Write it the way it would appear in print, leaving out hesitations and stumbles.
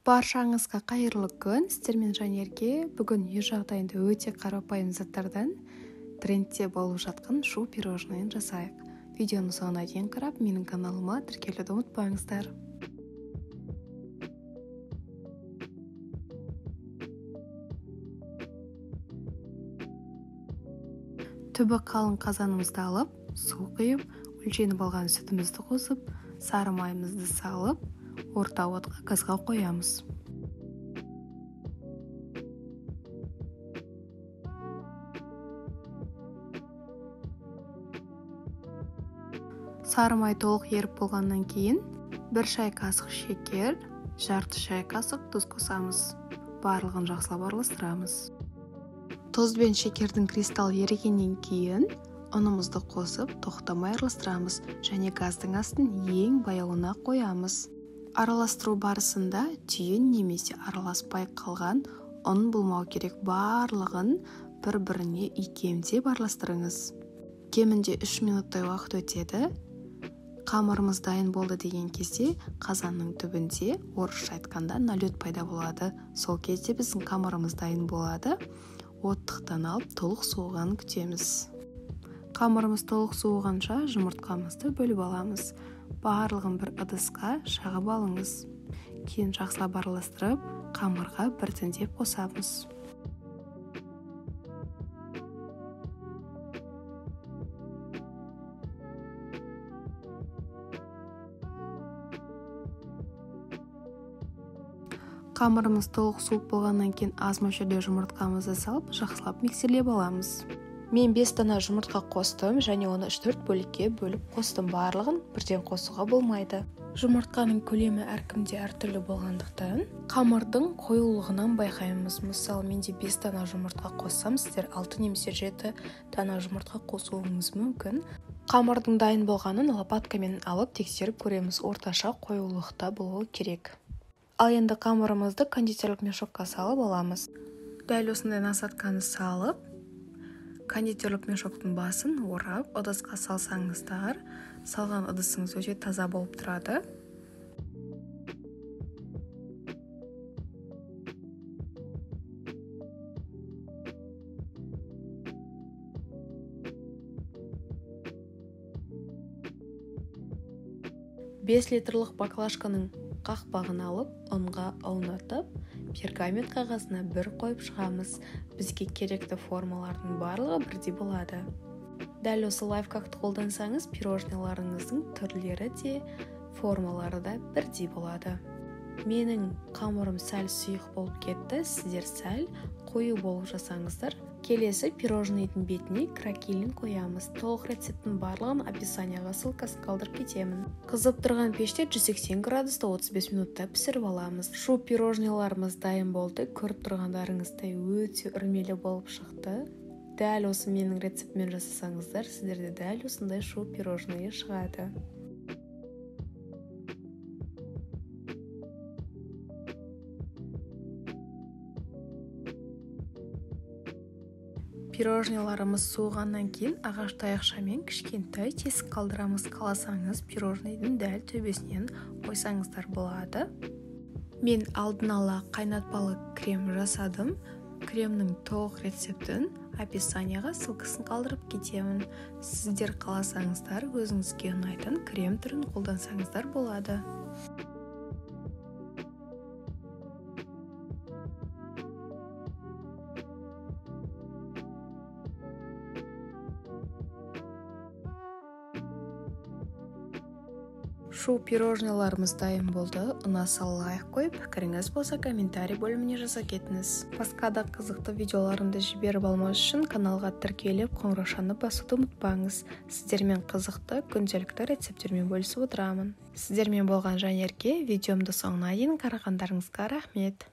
Баршаңызға қайырлы күн. Сіздермен Жанерге бүгін үй жағдайында өте қарапайым заттардан трендте болып жатқан шу пирожныйын жасайық. Видеоны соңына дейін қарап, менің каналыма тіркелуді ұмытпаңыздар. Түбі қалың қазанымызды алып, су құйып, өлшеніп алған сүтімізді қосып, сары майымызды салып, орта отқа газға қоямыз. Сары май толық еріп болғаннан кейін 1 шай қасық шекер, жарты шай қасық тұз қосамыз. Барлығын жақсылап араластырамыз. Тұз бен шекердің кристалл ерігеннен кейін ұнымызды қосып, тоқтамай араластырамыз және газдың астын ең баяуына қоямыз. Араластыру барысында түйін немесе араласпай қалған ұн болмау керек, барлығын бір-біріне икемдеп араластырыңыз. Кемінде 3 минуттай уақыт өтеді. Қамырымыз дайын болды деген кезде қазанның түбінде, орысша айтқанда, налет пайда болады. Сол кезде біздің қамырымыз дайын болады. Оттықтан алып толық суығанын күтеміз. Қамырымыз толық суығанша жұмыртқамызды бөліп аламыз. Барлығын бір ыдысқа шағып алыңыз. Кейін жақсылап араластырып, қамырға біртіндеп қосамыз. Қамырымыз толық суып болғаннан кейін аз мөлшерде жұмыртқамызды салып, жақсылап миксерлеп аламыз. Мен 5 дана жұмыртқа қостым және оны 3-4 бөлікке бөліп қостым. Барлығын бірден қосуға болмайды. Жұмыртқаның көлемі әркімде әртүрлі болғандықтан, қамырдың қоюлығынан байқаймыз. Мысалы, менде 5 дана жұмыртқа қоссам, сіздер 6 немесе 7 дана жұмыртқа қосуыңыз мүмкін. Қамырдың дайын болғанын лопаткамен алып тексеріп көреміз. Орташа қоюлықта болуы керек. Ал енді қамырымызды кондитерлік мешокқа салып аламыз. Дәл осындай насатканы салып, кондитерлік мешоктың басын орап, ыдысқа салсаңыздар, салған ыдысыңыз өте таза болып тұрады. Бес литрлік баклажканың қақпағын алып, ұнға аунатып, пергамент қағазына бір қойып шығамыз. Бізге керекті формалардың барлығы бірдей болады. Дәл осы лайфхакты қолдансаңыз, пирожниларыңыздың түрлері де, формалары да бірдей болады. Менің қамырым сәл сұйық болып кетті, сіздер сәл қою болып жасаңыздар. Келесі пирожныйдың бетіне кракелин қоямыз. Толық рецепттің барлығын описанияға ссылкасын қалдырып кетемін. Қызып тұрған пеште 180 градуста 35 минутта пісіріп аламыз. Шу пирожниларымыз дайын болды. Көріп тұрғандарыңыздай өте үрмелі болып шықты. Дәл осы менің рецептімен жасасаңыздар, сіздерде дәл осындай шу пирожныйы шығады. Пирожниларымыз суығаннан кейін ағаш таяқшамен кішкентай тесік қалдырамыз. Қаласаңыз, пирожныйдың дәл төбесінен қойсаңыздар болады. Мен алдын ала қайнатпалы крем жасадым. Кремнің толық рецептін описанияға ссылкасын қалдырып кетемін. Сіздер қаласаңыздар, өзіңізге ұнайтын крем түрін қолдансаңыздар болады. Шу пирожниларымыз дайын болды. Ұнаса лайк қойып, пікіріңіз болса комментарий бөліміне жаза кетіңіз. Басқа да қызықты видеоларымды жіберіп алмас үшін каналға тіркеліп, қоңыраушаны басуды ұмытпаңыз. Сіздермен қызықты, күнделікті рецептермен бөлісіп отырамын. Сіздермен болған Жанерге, видеомды соңына дейін қарағандарыңызға рахмет.